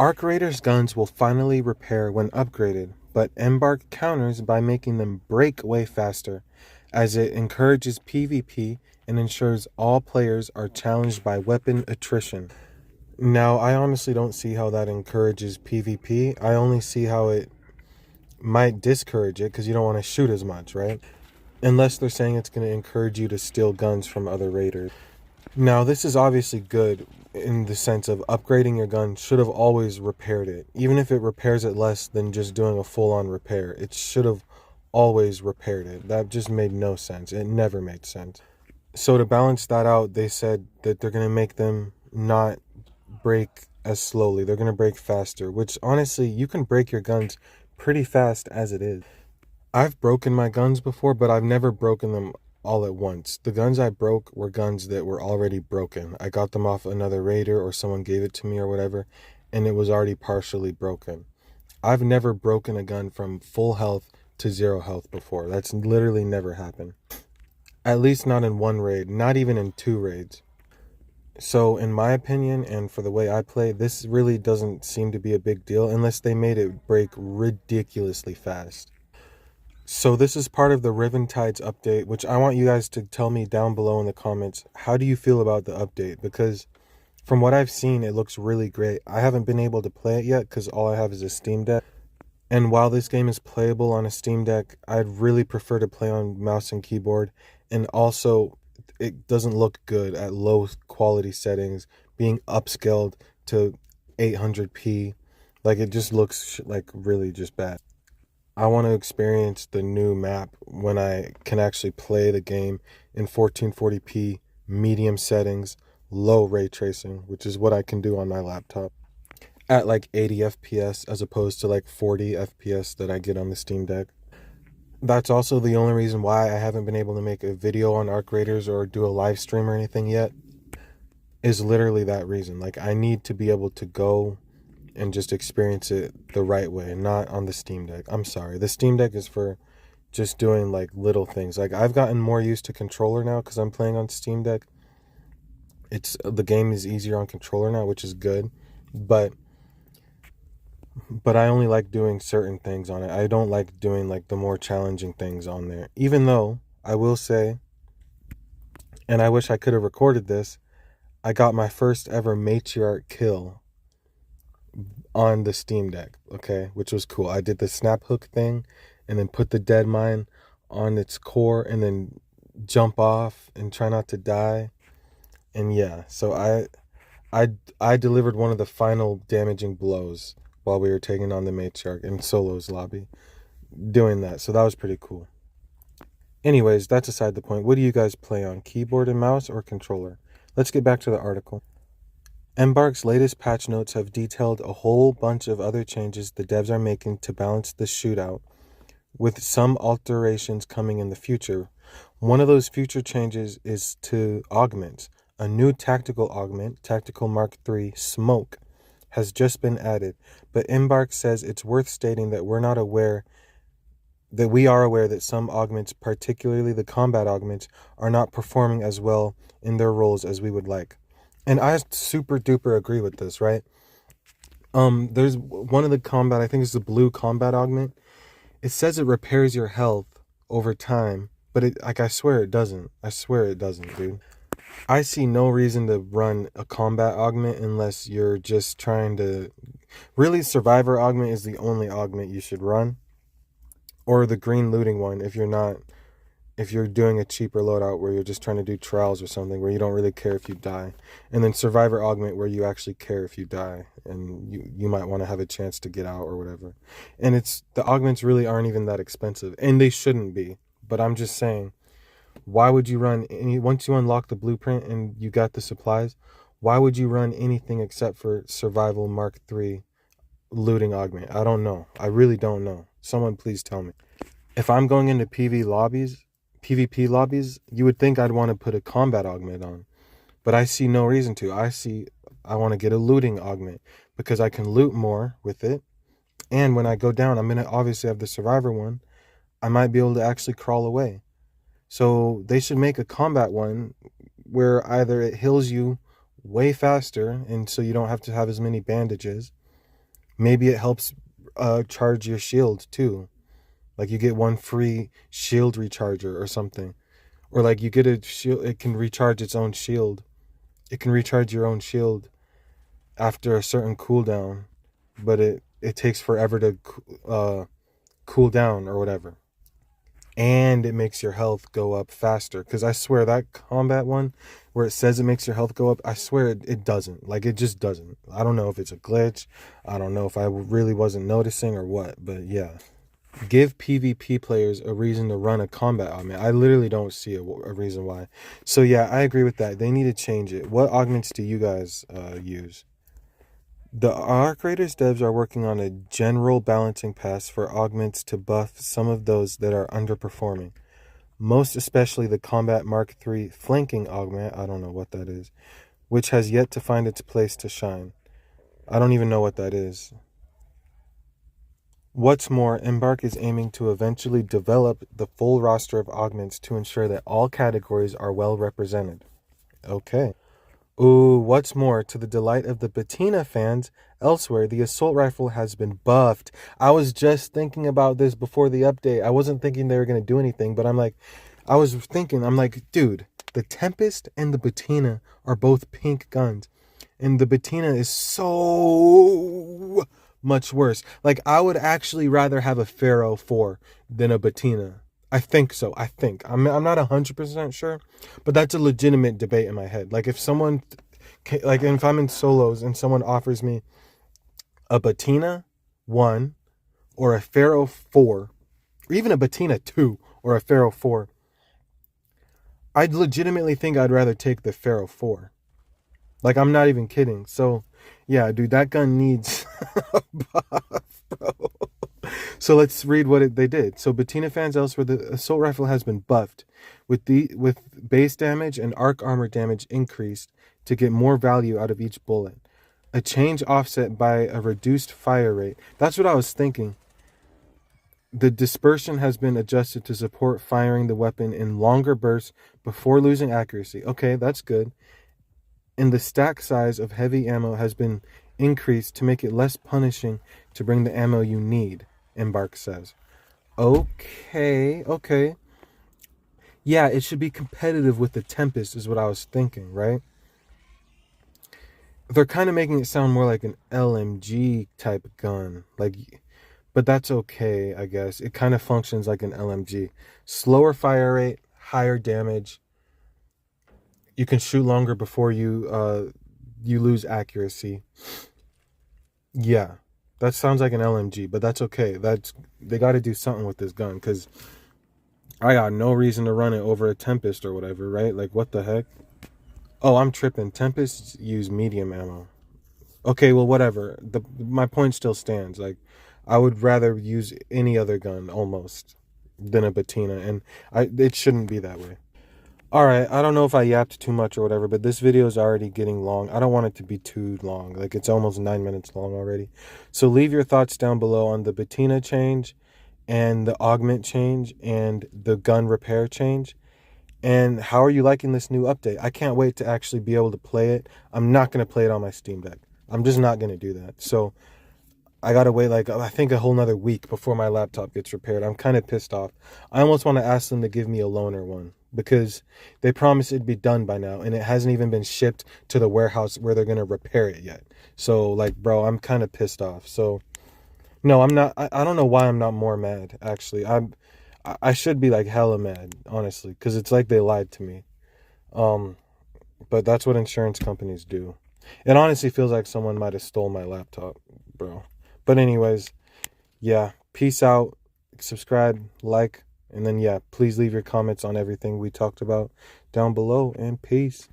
Arc Raiders guns will finally repair when upgraded, but Embark counters by making them break way faster, as it encourages PvP and ensures all players are challenged by weapon attrition. Now, I honestly don't see how that encourages PvP. I only see how it might discourage it because you don't want to shoot as much, right? Unless they're saying it's going to encourage you to steal guns from other raiders. Now, this is obviously good in the sense of upgrading your gun should have always repaired it. Even if it repairs it less than just doing a full-on repair, it should have always repaired it. That just made no sense. It never made sense. So to balance that out, they said that they're going to make them not break as slowly. They're going to break faster, which honestly, you can break your guns pretty fast as it is. I've broken my guns before, but I've never broken them all at once. The guns I broke were guns that were already broken. I got them off another raider or someone gave it to me or whatever, and it was already partially broken. I've never broken a gun from full health to zero health before. That's literally never happened. At least not in one raid, not even in two raids. So in my opinion, and for the way I play, this really doesn't seem to be a big deal unless they made it break ridiculously fast. So this is part of the Riventides update, which I want you guys to tell me down below in the comments. How do you feel about the update? Because from what I've seen, it looks really great. I haven't been able to play it yet because all I have is a Steam Deck. And while this game is playable on a Steam Deck, I'd really prefer to play on mouse and keyboard. And also, it doesn't look good at low quality settings, being upscaled to 800p. Like, it just looks like really just bad. I want to experience the new map when I can actually play the game in 1440p, medium settings, low ray tracing, which is what I can do on my laptop, at like 80 FPS as opposed to like 40 FPS that I get on the Steam Deck. That's also the only reason why I haven't been able to make a video on Arc Raiders or do a live stream or anything yet, is literally that reason. Like, I need to be able to go and just experience it the right way, not on the Steam Deck. I'm sorry. The Steam Deck is for just doing like little things. Like, I've gotten more used to controller now because I'm playing on Steam Deck. The game is easier on controller now, which is good. But I only like doing certain things on it. I don't like doing like the more challenging things on there. Even though I will say, and I wish I could have recorded this, I got my first ever matriarch kill on the Steam Deck, okay, which was cool. I did the snap hook thing and then put the dead mine on its core and then jump off and try not to die. And yeah, so I delivered one of the final damaging blows while we were taking on the matriarch in Solo's lobby, doing that. So that was pretty cool. Anyways, that's aside the point. What do you guys play on, keyboard and mouse or controller? Let's get back to the article. Embark's latest patch notes have detailed a whole bunch of other changes the devs are making to balance the shootout, with some alterations coming in the future. One of those future changes is to augments. A new tactical augment, Tactical Mark III Smoke, has just been added, but Embark says it's worth stating that we are aware that some augments, particularly the combat augments, are not performing as well in their roles as we would like. And I super duper agree with this, right? There's one of the combat, I think it's the blue combat augment. It says it repairs your health over time, but I swear it doesn't. I swear it doesn't, dude. I see no reason to run a combat augment unless you're just trying to... Really, Survivor augment is the only augment you should run. Or the green looting one if you're doing a cheaper loadout where you're just trying to do trials or something where you don't really care if you die. And then Survivor augment where you actually care if you die and you might want to have a chance to get out or whatever. And the augments really aren't even that expensive, and they shouldn't be. But I'm just saying, why would you run once you unlock the blueprint and you got the supplies, why would you run anything except for Survival Mark III looting augment? I don't know. I really don't know. Someone please tell me. If I'm going into PvP lobbies, you would think I'd want to put a combat augment on, but I see no reason to. I want to get a looting augment because I can loot more with it, and when I go down, I'm gonna obviously have the survivor one. I might be able to actually crawl away. So they should make a combat one where either it heals you way faster and so you don't have to have as many bandages, Maybe it helps charge your shield too. Like you get one free shield recharger or something. Or like you get a shield, it can recharge its own shield. It can recharge your own shield after a certain cooldown, but it takes forever to cool down or whatever. And it makes your health go up faster. Because I swear that combat one where it says it makes your health go up, I swear it doesn't. Like it just doesn't. I don't know if it's a glitch. I don't know if I really wasn't noticing or what, but yeah. Give PvP players a reason to run a combat augment. I literally don't see a reason why. So yeah, I agree with that. They need to change it. What augments do you guys use? The Arc Raiders devs are working on a general balancing pass for augments to buff some of those that are underperforming. Most especially the Combat Mark III flanking augment, I don't know what that is, which has yet to find its place to shine. I don't even know what that is. What's more, Embark is aiming to eventually develop the full roster of augments to ensure that all categories are well represented. Okay. Ooh, what's more, to the delight of the Patina fans, elsewhere, the assault rifle has been buffed. I was just thinking about this before the update. I wasn't thinking they were going to do anything, but I'm like, dude, the Tempest and the Patina are both pink guns. And the Patina is so much worse. Like, I would actually rather have a Pharaoh 4 than a Patina. I think so. I'm not 100% sure, but that's a legitimate debate in my head. Like if if I'm in solos and someone offers me a Patina 1 or a Pharaoh 4, or even a Patina 2 or a Pharaoh 4, I'd legitimately think I'd rather take the Pharaoh 4. Like I'm not even kidding. So, yeah, dude, that gun needs a buff, bro. So let's read what they did. So Patina fans elsewhere, the assault rifle has been buffed with base damage and arc armor damage increased to get more value out of each bullet. A change offset by a reduced fire rate. That's what I was thinking. The dispersion has been adjusted to support firing the weapon in longer bursts before losing accuracy. Okay, that's good. And the stack size of heavy ammo has been increased to make it less punishing to bring the ammo you need, Embark says. Okay. Yeah, it should be competitive with the Tempest is what I was thinking, right? They're kind of making it sound more like an LMG type gun. But that's okay, I guess. It kind of functions like an LMG. Slower fire rate, higher damage. You can shoot longer before you lose accuracy. Yeah, that sounds like an LMG, but that's okay. They got to do something with this gun because I got no reason to run it over a Tempest or whatever, right? Like, what the heck? Oh, I'm tripping. Tempests use medium ammo. Okay, well, whatever. My point still stands. Like, I would rather use any other gun almost than a Patina, and it shouldn't be that way. All right, I don't know if I yapped too much or whatever, but this video is already getting long. I don't want it to be too long. Like, it's almost 9 minutes long already. So leave your thoughts down below on the Patina change and the augment change and the gun repair change. And how are you liking this new update? I can't wait to actually be able to play it. I'm not going to play it on my Steam Deck. I'm just not going to do that. So I got to wait I think a whole nother week before my laptop gets repaired. I'm kind of pissed off. I almost want to ask them to give me a loaner one because they promised it'd be done by now and it hasn't even been shipped to the warehouse where they're going to repair it yet. So like, bro, I'm kind of pissed off. So no, I'm not. I don't know why I'm not more mad, actually. I should be like hella mad, honestly, because it's like they lied to me. But that's what insurance companies do. It honestly feels like someone might have stole my laptop, bro. But anyways, yeah, peace out, subscribe, like, and then yeah, please leave your comments on everything we talked about down below, and peace.